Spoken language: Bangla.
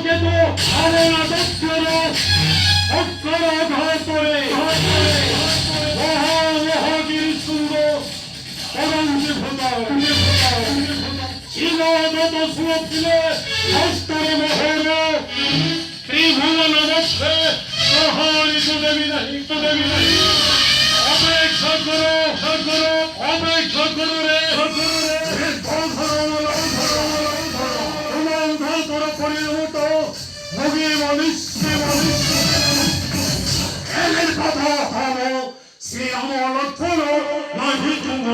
কেতু আরেনা দক্ষর অক্ষর ঘরে মহামহাগিরি সুন্দর শিলগত সুরক্ষিলে হস্তরে মহের ত্রিভুবন মধ্যে প্রহরিত দেবী নাহি অপেক্ষা করো রে পরিণত ভোগে মনুষ্যে এর কথা হলো শ্রী আমার লক্ষণ নাহি তুমি